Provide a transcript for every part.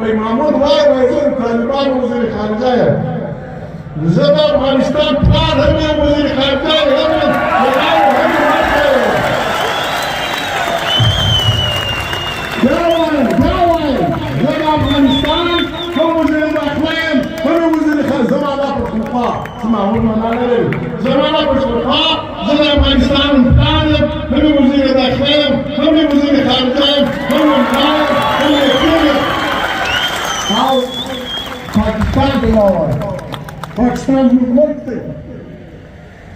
وای محمود وای زه طالبان وزیر خارجه یم زه د افغانستان پلار هم یم وزیر خارجه هم یم بیا وایم زه د افغانستان هم وزیر داخله یم هم وزیر خارجه زما دا پښتونخوا څه محمود معنا نه لري زما دا پښتونخوا زه د افغانستان پلار یم هم وزیر داخله یم هم وزیر خارجه یم هم پلار یم او پاکستان کے علاوہ پاکستان ملک تھی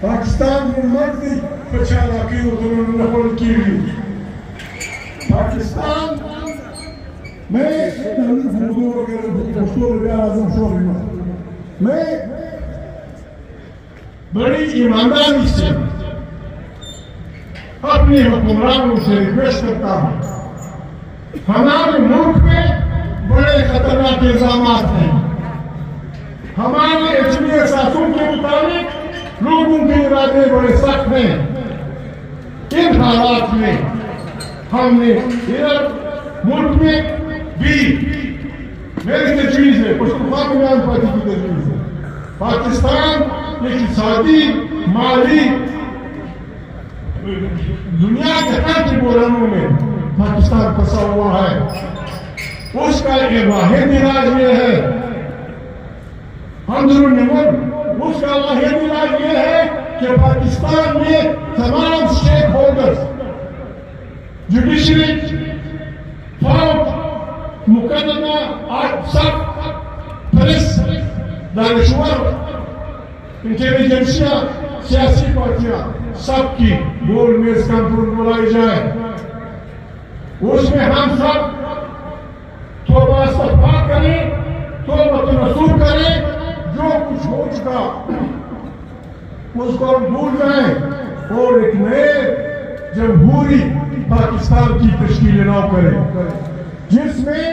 پاکستان ملک تھی پچھا علاقی اردو نقل کی ہوئی پاکستان میں اردو میں بڑی ایمانداری سے اپنے حکمرانوں سے ریکویسٹ کرتا ہوں ہمارے ملک میں بڑے خطرناک الزامات ہیں ہمارے علمی احساسوں کے مطابق لوگوں کے ارادے بڑے سخت ہیں ان حالات میں ہم نے ادھر ملک میں بھی میری تجویز ہے پشتونخوا کو بیان پاتی کی تجویز ہے پاکستان اقتصادی مالی دنیا کے ہر کے بحرانوں میں پاکستان پھنسا ہوا ہے اس کا ایک واحد علاج یہ ہے اندرون ملک اس کا واحد علاج یہ ہے کہ پاکستان میں تمام اسٹیک ہولڈرز جوڈیشری فوج مقدمہ سب پولیس دانشور انٹیلیجنسیا سیاسی پارٹیاں سب کی گول میز کانفرنس بلائی جائے اس میں ہم سب توبہ استغفار کریں توبہ نصوح کریں جو کچھ ہو چکا اس کو ہم بھول جائیں اور ایک نئے جمہوری پاکستان کی تشکیل نو کریں جس میں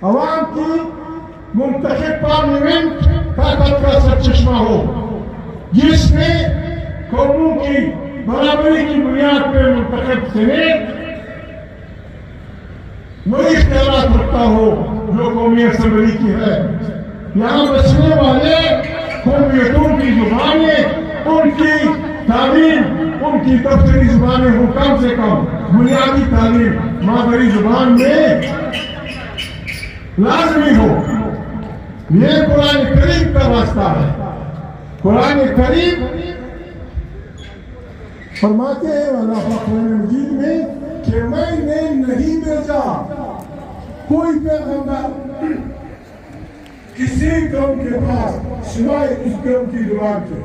عوام کی منتخب پارلیمنٹ طاقت کا سرچشمہ ہو جس میں قوموں کی برابری کی بنیاد پہ منتخب سینیٹ وہی اختیارات رکھتا ہو جو قومی اسمبلی کی ہے یہاں بسنے والے قومیتوں کی زبانیں ان کی تعلیم ان کی دفتری زبانیں ہو کم سے کم بنیادی تعلیم مادری زبان میں لازمی ہو یہ قرآن کریم کا راستہ ہے قرآن کریم فرماتے ہیں اللہ قرآن مجید میں کہ میں نے نہیں بھیجا کوئی پیغمبر کسی قوم کے پاس سوائے اس قوم کی زبان کے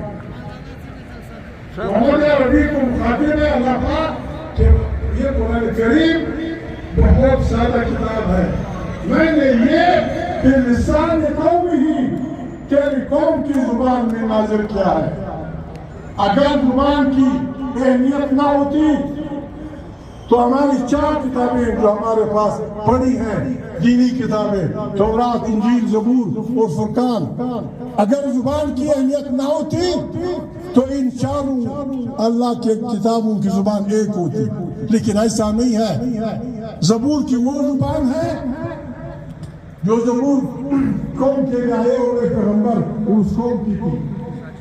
محمد عربی کو مخاطب ہے اللہ پاک کہ یہ قرآن کریم بہت سادہ کتاب ہے میں نے یہ کہ لسان قوم ہی تیری قوم کی زبان میں نازل کیا ہے اگر زبان کی اہمیت نہ ہوتی تو ہماری 4 کتابیں جو ہمارے پاس پڑھی ہیں دینی کتابیں تورات انجیل زبور اور فرقان اگر زبان کی اہمیت نہ ہوتی تو ان 4 اللہ کے کتابوں کی زبان ایک ہوتی لیکن ایسا نہیں ہے زبور کی وہ زبان ہے جو زبور قوم کے لیے آئے ہوئے پیغمبر اس قوم کی تھی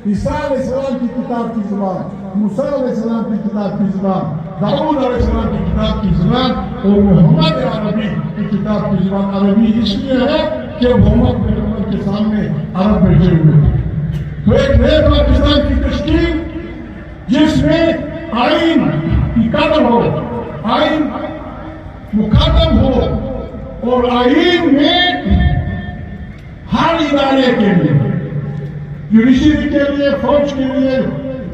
عیسیٰ علیہ السلام کی کتاب کی زبان موسیٰ علیہ السلام کی کتاب کی زبان داؤد علیہ السلام کی کتاب کی زبان اور محمد عربی کی کتاب کی زبان عربی اس لیے ہے کہ محمد پیغمبر کے سامنے عرب بیٹھے ہوئے تھے تو ایک نئے پاکستان کی تشکیل جس میں آئین کی قدر ہو آئین مقدم ہو اور آئین میں ہر ادارے کے لیے جوڈیشری کے لیے فوج کے لیے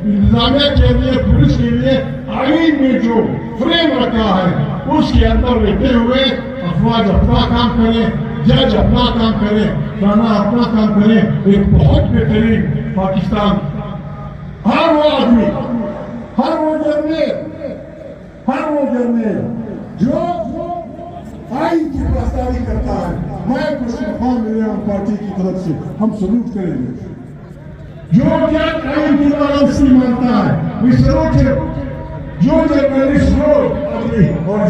انتظامیہ کے لیے پولیس کے لیے آئین میں جو فریم رکھا ہے اس کے اندر رہتے ہوئے افواج اپنا کام کریں جج اپنا کام کریں تھانہ اپنا کام کریں ایک بہت بہترین پاکستان ہر وہ آدمی ہر وہ جرنیل جو آئین کی پاسداری کرتا ہے میں پشتونخوا ملیاں پارٹی کی طرف سے ہم سلوٹ کریں گے جو جج آئین کی پابندی مانتا ہے we salute him جو جرنلسٹ ہو اور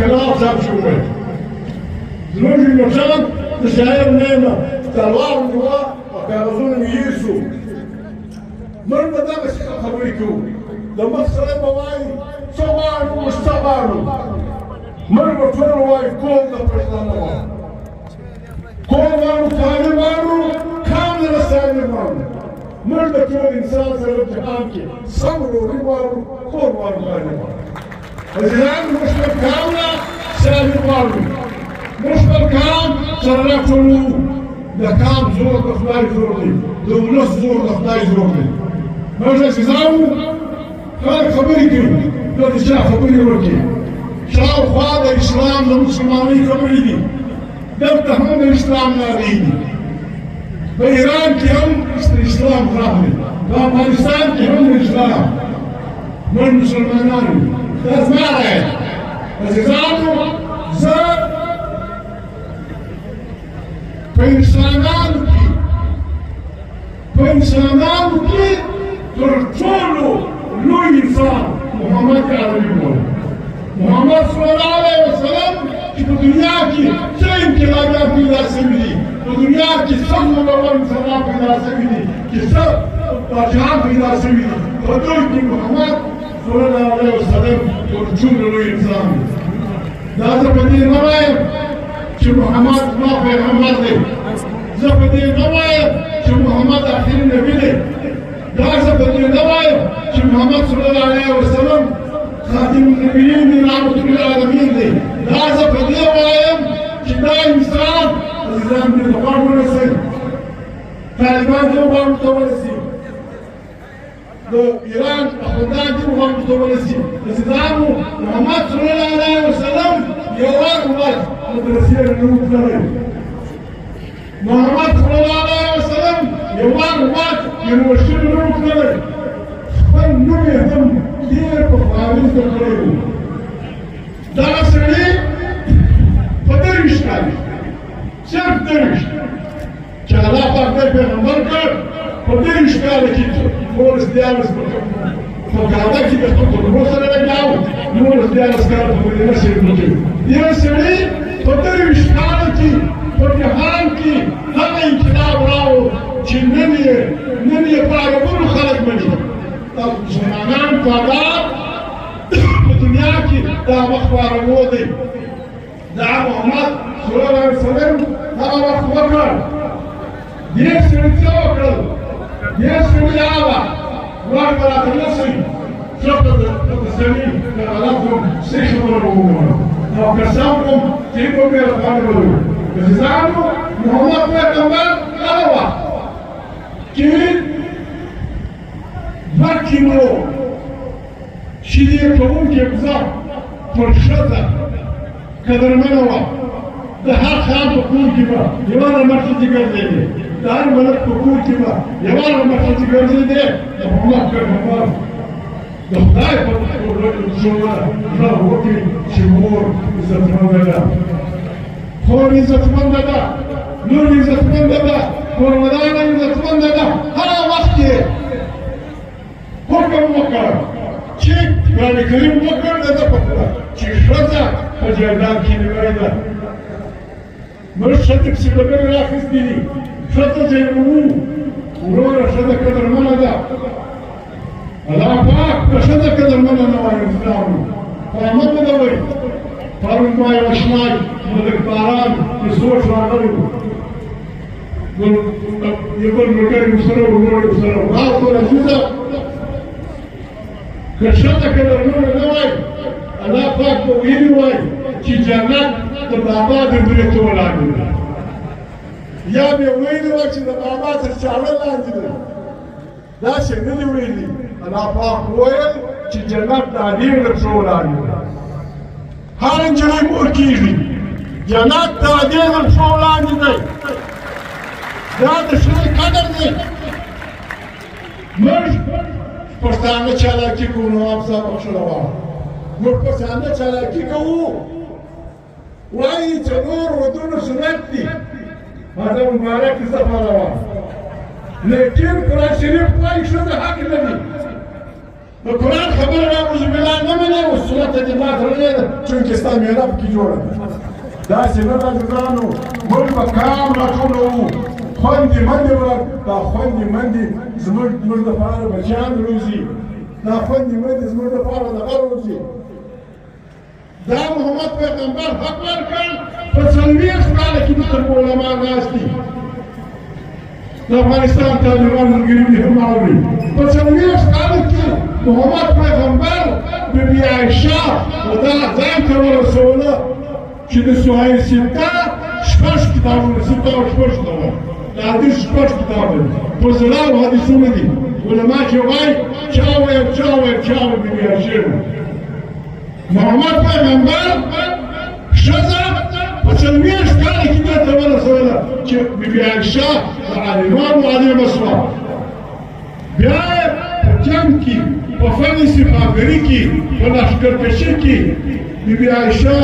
خلاف ساب شوي زوجي المشان تشاير نيمة تلوار نوا وكارزون يسوع مرة ده بس خبريكو لما صار بواي صبارو مستبارو مرة فر واي كل ده بريطانيا كل وارو ثاني وارو كامل ثاني وارو مرة كل إنسان زرب جهانك صبرو ريوارو كل وارو ثاني وارو الآن مشكل كاملة سامي وارو مشكل كام صرفتلو ده كام زور دخلاي زوري ده ونص زور دخلاي زوري ماذا سيزاو قال خبريكي ده تشاء خبري وركي شاو خاض الإسلام المسلماني خبريكي ده تهم الإسلام ناريني بإيران كهم الإسلام خاضي بأفغانستان كهم الإسلام من المسلمانان ده اسمعنا سيزاو زاد pensanado que tortolo lo insan Muhammad Arabiyon Muhammad sallallahu aleyhi ve sellem ki bu dünya ki sen inkılaba pidasıydı bu dünya ki sallallahu aleyhi ve sellem pidasıydı ki sen başan pidasıydı o diyor ki Muhammad sallallahu aleyhi ve sellem tortolo lo insan daha da bir navaim ki Muhammad ma peygamberdi زبدي نوايب شو محمد آخر النبي ده زبدي نوايب شو محمد صلى الله عليه وسلم خاتم النبيين من رحمة العالمين ده زبدي نوايب كده إنسان الإسلام ده تبار مرسل طالبان ده تبار متولسي ده إيران أخوان ده تبار متولسي الإسلام محمد صلى الله عليه وسلم يوار واحد مدرسية النور محمد صلى الله عليه وسلم يوار واحد ينوشر نور كله فنوم يهم كير بخارج كله درسني فدرش كله شرط درش كلا فرد پیغمبر كر فدرش كله كيتو مورس ديالس فقاعدة كده تقول روسنا لجاو مورس ديالس كله فدرنا سيرتو درسني فدرش كله كي فجهان كي هذا انقلاب راو نني فارغون خلق مني طب زمانان فادار الدنيا كي دا مخبار مودي دا محمد صلى الله عليه وسلم دا مخبر ديش سنتوكل ديش سنياوا واربلا تنسي شفت السنين كالعلاقهم سيخبرون لو كسامكم تيبوا بيلا فارغون زانو محمد پیغمبر قالوا كين وكيمو شيء كون كبزا فرشتا قدر منوا ده هر خان بقول كبا يوانا مرتدي قردي ده هر ملك بقول كبا يوانا مرتدي قردي ده محمد پیغمبر ده خدای بقول شولا ده وكي شمور زتمندا خور عزتمند ده نور عزتمند ده قربان عزتمند ده هر وقت حکم وکړ چې قرآن کریم وکړ ده پکړه چې ښځه په جهنم کې نیولې ده مرشد چې د بل راخستې دي ښځه چې وروره ښځه قدرمنه ده الله پاک د ښځه قدرمنه نه وایي اسلام قیامت نه وایي پرون ما یو اشنای ملک باران کې سوچ راغلی یو بل ملګري ورسره ورور ورسره راغلو عزیزه که ښځه قدرمنه نه وایي الله پاک به ویلي وایي چې جنت د بابا د برېتو ولاړ دی یا به ویلي وایي چې د بابا تر چاړه لاندې دی داسې نه دي ویلي الله پاک وویل چې جنت د علي له پښو ولاړ دی هر نجلۍ مور کېږي جنت د دې د پښو لاندې دی دا د ښځې قدر دی موږ پښتانه چالاکي کوو نواب صاحب بخښنه غواړم موږ پښتانه چالاکي کوو وایي څلور ودونه سنت دي هذا مبارک سفر روان لیکن قرآن شریف وایي ښځه حق لري د قرآن خبره نعوذ بالله نه مني او سنت دې ماته نه ده چونکې ستا میړه پکې جوړه ده داسې نه عزیزانو موږ به کام راټولوو خوندې منډې دا خوندې منډې زموږ دپاره بچیان روزي دا خوندې منډې زموږ دپاره دغه روزي دا محمد پیغمبر حق ورکړ په 40 کاله کې دلته علما ناست دي د افغانستان طالبان ملګري دي هم اوري په 40 کاله کې محمد پیغمبر بیبي عایشه دا ځان ته ورسوله چې د سهیل سیمتا شپږ کتابونه سیمتا او شپږ کتابونه د حدیث شپږ کتابونه په زړه او حدیثونه دي علما چې وایي چا ویل بیبي عایشه محمد پیغمبر ښځه په 40 کاله کې دې ته ورسوله چې بیبي عایشه د عالمانو عالمه شوه بیا یې په جنګ کې په فن سپاهګري کې په لښکرکشي کې بیبي عایشه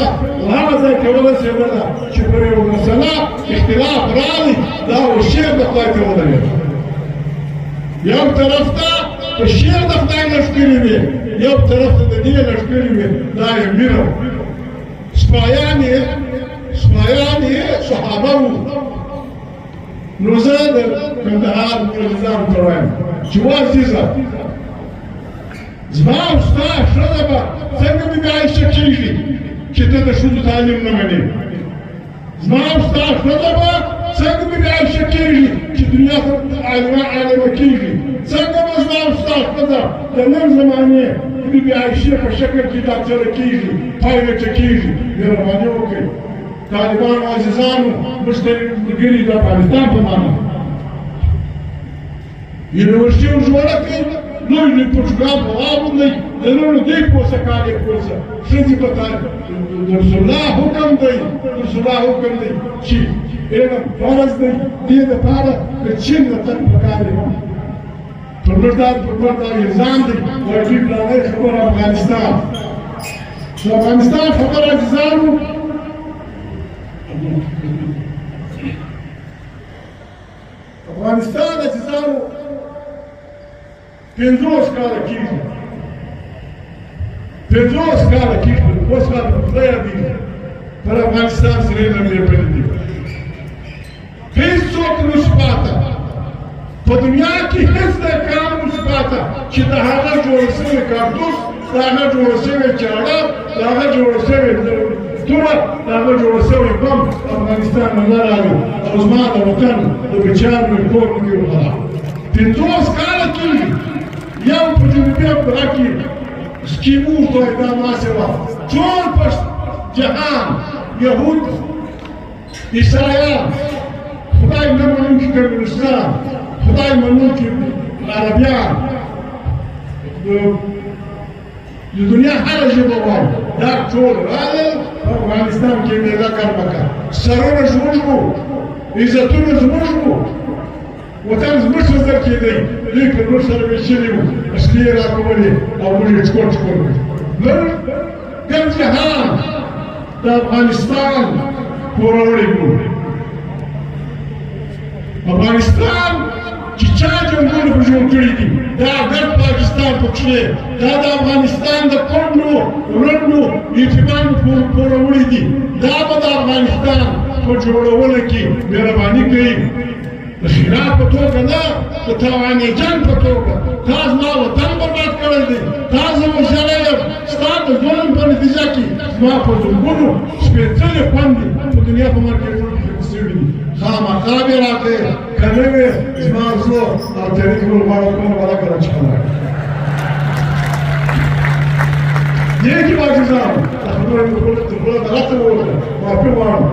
هغه ځای ته ورسېدله چې پر یوه مسله اختلاف راغی دا و شعر د خدای ته ودرېد یو طرف ته د شعر د خدای لښکرې وې یو طرف ته د دې لښکرې وې دا یې مینه سپایان یې صحابه وو نو زه د کندهار ملګرو ته وایم چې عزیزه زما او ستا ښځه به څنګه بیبي عایشه کېږي چې ته د ښځو تعلیم نه منې زما او ستا ښځه به څنګه بیبي عایشه کېږي چې دنیا ته عالمه کېږي څنګه به زما او ستا ښځه د نن زمانې بیبي عایشې په شکل کې ډاکټره کېږي پایلټه کېږي مهرباني وکړئ طالبانو عزیزانو موږ ته ملګري د افغانستان په معنا یونیورسټي جوړه کړئ لوی پروګرام واغوندئ د نورو دې پوسه کار یې پوسه ښځې په رسول الله حکم دی چې علم فرض دی دې دپاره د چین نه تګ پکار دی پرمختګ الزام دی وایي دوی پلانۍ خبره افغانستان د افغانستان خبره عزیزانو افغانستان عزیزانو 50 کاله کېږي 50 کاله کېږي اوس کاله په خدای دی پر افغانستان سره یې لمبې پلې دي هېڅوک نشي پاته په دنیا کې هېڅ د کار نشي پاته چې د هغه جوړه شوې کارتوس د هغه جوړه شوې چاړه د هغه جوړه شوې توره د هغه جوړه شوې بم افغانستان نه راغی او زما د وطن د بچیانو مې کور نه کړي وخلا 50 کاله کېږي یو په جنوبي افریقا کې سکیمو ته دا ناسې وه ټول په جهان یهود عیسایان خدای نه منونکي کمونستان خدای منونکي عربیان د دنیا هره ژبه وایي دا ټول راغلل په افغانستان کې میله کرمکه سرونه زموږ وو عزتونه زموږ وو وطن زموږ نظر کېدی دوی پر موږ سره ویشلي وو اصلي یې راکولې او موږ یې ټکور کړو نن ګڼ جهان د افغانستان پوروړی وو افغانستان چې چا جنګونه په جوړ کړي دي دا ګډ پاکستان پکښې دا د افغانستان د کونډو ړنډو یتیمانو پوروړي دي دا به د افغانستان په جوړولو کې مهرباني کوي د خلاف په توګه نه د تاواني جنګ په توګه تا زما وطن برباد کړی دی تا زه وژلی یم ستا د ظلم په نتیجه کې زما په زنګونو سپېڅلې خوندې په دنیا په مارکېټونو کې خرڅ شوي دي خامخا مې راکړې که نه وې زما زور او طریق ولغواړه کومه بله کړه چې خبره دې کې به عزیزانو دا خبره مې خوله غلطه وویله معافي غواړم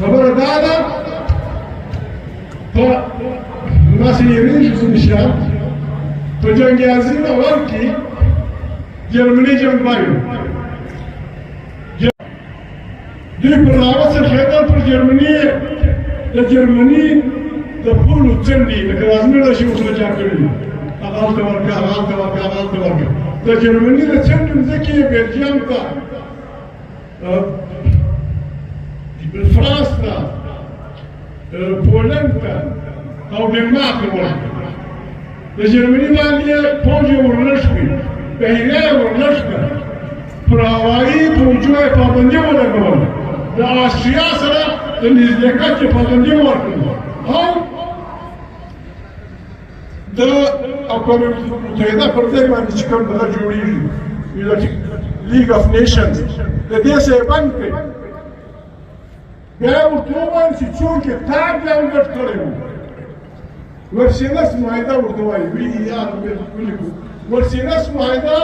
خبره دا ده په ناصري زمشان په جنګ اعظم اول کې جرمني جنګ وایو پر راوس خیدر پر جرمنی دا پولو چندی لکه لازمی راشي وسره چا کړی دي هغه ته ورکړه د جرمني د چندې مځکې بلجیم ته فرانس ته پولنډ ته او ډنمارک ته ورکړه د جرمني باندې پوځ یې ورلږ کړي بحریه یې ورلږ کړه پر هوایي پوځو یې پابندي ولګوله د آسټریا سره د نزدېکت یې پابندي ورکړله او د اقوام متحده پر ځای باندې چې کوم دغه جوړېږي لیګ اف نیشنز د دې څه یې بند کړي بیا یې ورته وویل چې څوک یې تاګ ډاونلوډ کړی و ورسینس معاهده ورته وایي VER ولیکو ورسینس معاهده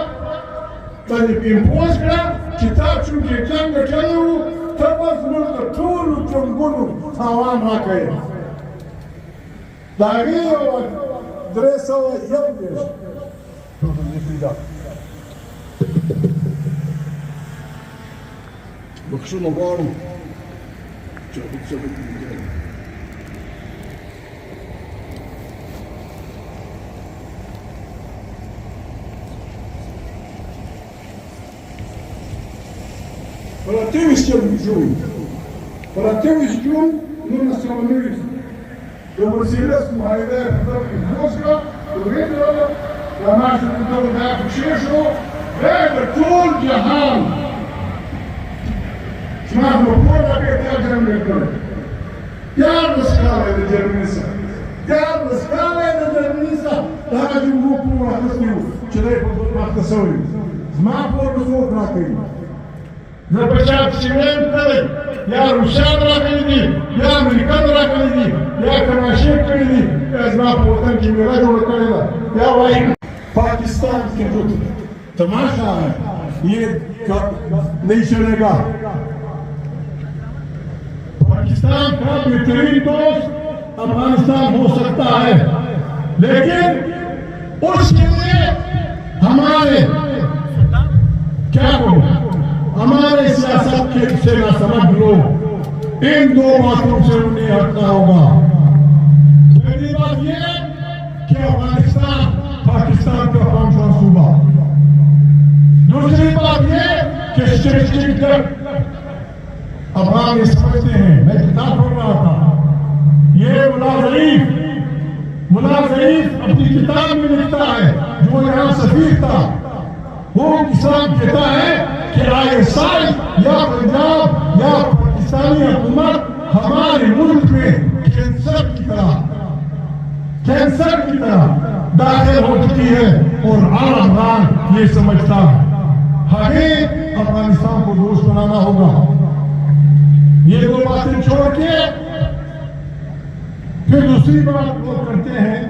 باندې امپوز کړه چې تا څوک یې جنګ ګټلی و ته به زموږ د ټولو جنګونو تاوان راکوې د هغې بخښنه غواړم پر 28 جون 1990 د ورسیلس معاهده امپوز کړه وګورئ دا ماشو د دا خوشې شو دا د ټول جهان زما په کور کې دا جرمني کړی دیارلس کاله د جرمني څخه دا جمهور پور اخیستی و چې دی په مخته شوی زما پور به څوک راکوي زه په چا پسې ویم کړی یا روسیان راغلي دي یا امریکان راغلي دي یا کماشې کړي دي یا زما په وطن کې میله جوړه کړې ده یا وایي پاکستان کے جو تماشا ہے یہ نہیں چلے گا پاکستان کا بہترین دوست افغانستان ہو سکتا ہے لیکن اس کے لیے ہمارے کیا کروں ہمارے سیاست کے سے نہ سمجھ لو ان دو باتوں سے انہیں ہٹنا ہوگا پہلی بات یہ کہ افغانستان پاکستان کا پانچواں صوبہ دوسری بات یہ کہ اسٹیٹسٹک افغان یہ سمجھتے ہیں میں کتاب پڑھ رہا تھا یہ ملا ضعیف اپنی کتاب میں لکھتا ہے جو یہاں سفیر تھا وہ اسلام کہتا ہے کہ ISI یا پنجاب یا پاکستانی حکومت ہمارے ملک میں کینسر کی طرح داخل ہو چکی ہے اور عام افغان یہ سمجھتا ہے ہمیں افغانستان کو دوست بنانا ہوگا یہ دو باتیں چھوڑ کے پھر دوسری بات وہ کرتے ہیں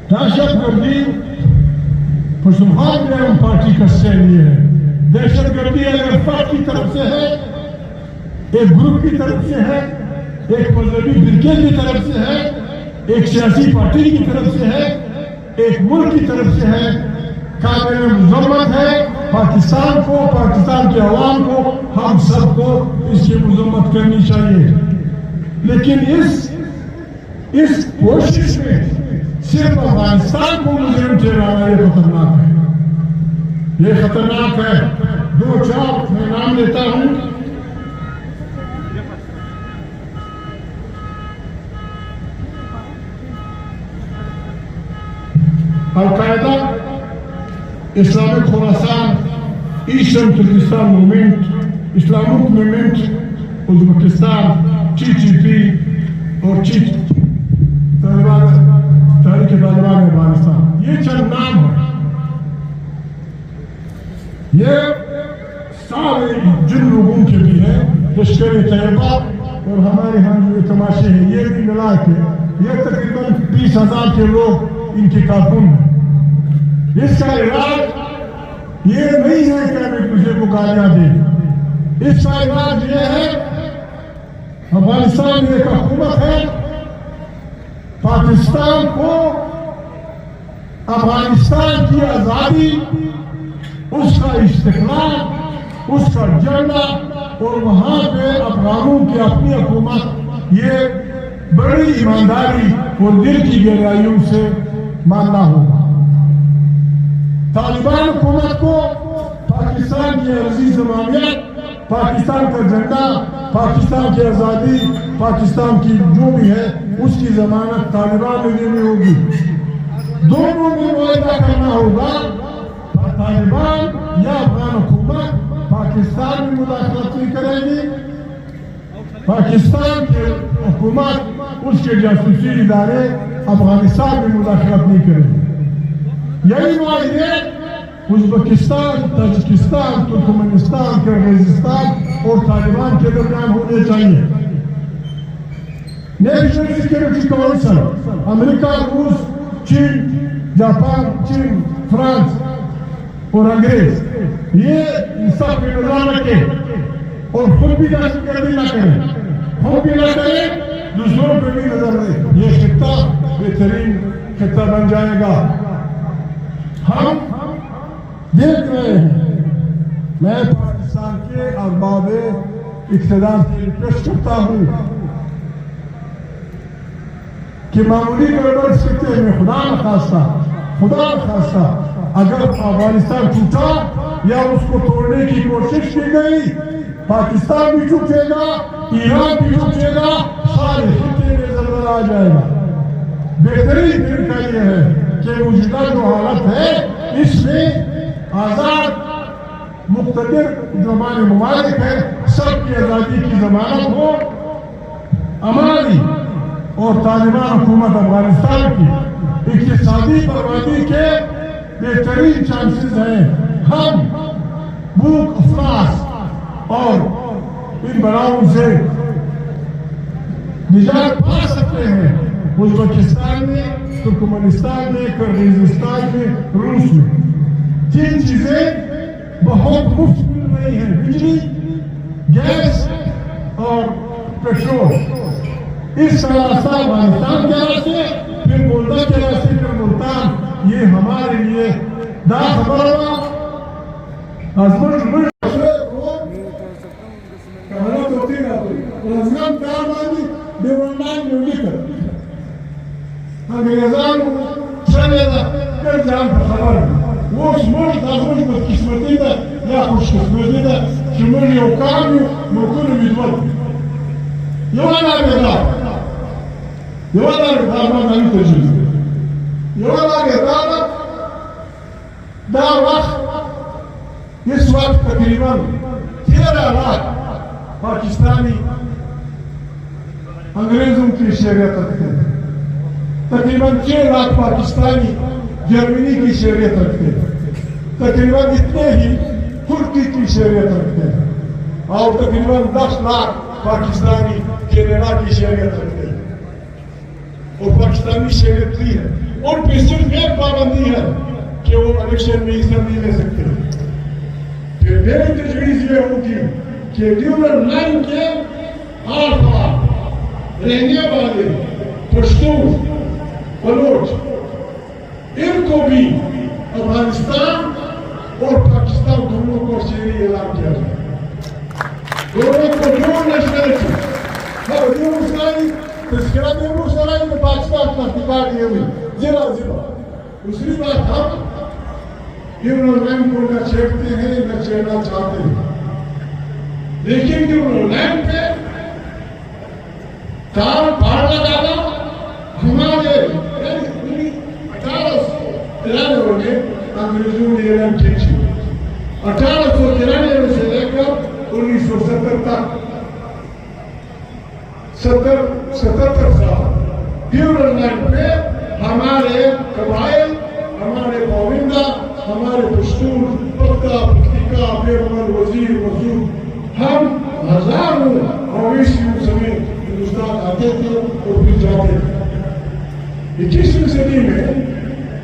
دہشت گردی پشتونخوا میں پارٹی کا سین یہ ہے دہشت گردی اگر فرد کی طرف سے ہے ایک گروپ کی طرف سے ہے ایک مذہبی فرقے کی طرف سے ہے ایک سیاسی پارٹی کی طرف سے ہے ایک ملک کی طرف سے ہے قابل مذمت ہے پاکستان کو پاکستان کے عوام کو ہم سب کو اس کی مذمت کرنی چاہیے لیکن اس کوشش میں صرف افغانستان کو مجرم ٹھہرانا یہ خطرناک ہے دو چار میں نام لیتا ہوں Al Qaeda Islamic Khorasan Eastern Turkestan Movement Islamic Movement Uzbekistan TTP اور تحریک طالبان افغانستان یہ چند نام ہے یہ سارے جن لوگوں کے بھی ہیں لشکر طیبہ اور ہمارے ہاں جو تماشے ہیں یہ بھی ملا کے یہ تقریباً 20,000 کے لوگ ان کے کارکن ہیں اس کا علاج یہ نہیں ہے کہ ہمیں تجھے کو گالیاں دیں، اس کا علاج یہ ہے افغانستان میں ایک حکومت ہے، پاکستان کو افغانستان کی آزادی، اس کا استقلال، اس کا جھنڈا اور وہاں پہ افغانوں کی اپنی حکومت، یہ بڑی ایمانداری اور دل کی گہرائیوں سے ماننا ہوگا۔ طالبان حکومت کو پاکستان کی عرضی ضمانت، پاکستان کا جھنڈا، پاکستان کی آزادی، پاکستان کی جو بھی ہے اس کی ضمانت طالبان میں دینی ہوگی۔ دونوں میں معاہدہ کرنا ہوگا، طالبان یا افغان حکومت پاکستان میں مداخلت نہیں کرے گی، پاکستان کی حکومت اس کے جاسوسی ادارے افغانستان میں مداخلت نہیں کرے گی۔ یہی معاہدے ازبکستان، تاجکستان، ترکمنستان، کرغیزستان اور طالبان کے درمیان ہونے چاہیے۔ نیشنل سیکورٹی کونسل، امریکہ، روس، چین، جاپان، چین، فرانس اور انگریز یہ سب پہ نظر رکھیں اور خود بھی دہشت گردی نہ کریں، خود بھی نہ کریں، دوسروں پہ بھی نظر رکھیں۔ یہ خطہ بہترین خطہ بن جائے گا۔ ہم دیکھ رہے ہیں، میں پاکستان کے ارباب اقتدار سے ریکویسٹ کرتا ہوں کہ معمولی گڑبڑ سکتے میں خدا نخواستہ اگر افغانستان ٹوٹا یا اس کو توڑنے کی کوشش کی گئی، پاکستان بھی ٹوٹے گا، ایران بھی ٹوٹے گا، سارے خطے میں زلزلہ آ جائے گا۔ بہترین طریقہ یہ ہے کہ موجودہ جو حالت ہے اس میں آزاد مقتدر جو ہمارے ممالک ہیں سب کی آزادی کی ضمانت ہو، ہماری اور طالبان حکومت افغانستان کی اقتصادی بربادی کے بہترین چانسز ہیں۔ ہم بھوک افلاس اور ان بلاؤں سے نجات پا سکتے ہیں۔ ازبکستان میں، ترکمنستان میں، کرغیزستان میں، روس میں تین چیزیں بہت مفت مل رہی ہیں، بجلی، گیس اور پیٹرول۔ اس طرح سے افغانستان کے راستے، پھر ملتان کے راستے، پھر ملتان، یہ ہمارے لیے دا خبر ہوا۔ انگریزان چلے دا کر جان پر خبر وہ شمول تازمش بدقسمتی دا یا خوش قسمتی دا شمول یو کام یو مکون ویدول یوانا بیدار ما نمی تجیز یوانا بیدار دا وقت اس وقت تقریباً 13 لاکھ پاکستانی انگریزوں کی شریعت رکھتے ہیں، تقریباً 6 لاکھ پاکستانی جرمنی کی شریعت رکھتے ہیں، تقریباً اتنے ہی ترکی کی شریعت رکھتے ہیں، اور تقریباً 10 لاکھ پاکستانی کینیڈا کی شریعت رکھتے ہیں۔ اور پاکستانی شریعت بھی ہے، ان پہ صرف ایک پابندی ہے کہ وہ الیکشن میں حصہ نہیں لے سکتے۔ پھر میری تجویز یہ ہوگی کہ ڈیورل لائن کے آر پار رہنے والے پشتون، بلوچ، ان کو بھی افغانستان اور پاکستان دونوں کو شہری اعلان کیا جائے، دونوں کو ڈیور نیشنلٹی، ڈیور مسلائی تذکرہ ڈیور مسلائی میں پاکستان کا اختیار دیے ہوئی ضلع۔ دوسری بات، ہم ڈیورل لائن کو نہ چھیڑتے ہیں نہ چھیڑنا چاہتے ہیں، لیکن ڈیورل لائن پہ تار پھاڑ لگانا ہمارے 1893 میں انگریزوں نے اعلان کی تھی، 1893 سے لے کر 1970 تک 77 سال ڈیورل لائن پہ ہمارے قبائل، ہمارے پابندہ، ہمارے پشتون، پختہ، پختیکا، بیرمل، وزیر، مسعود، ہم ہزاروں مویشیوں سمیت ہندوستان آتے تھے اور پھر جاتے تھے۔ 21ویں صدی میں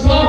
7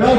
10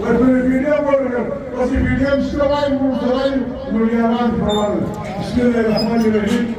والفيديو بقول بس الفيديو مش تبعي مو تبعي من اليابان. بسم الله الرحمن الرحيم.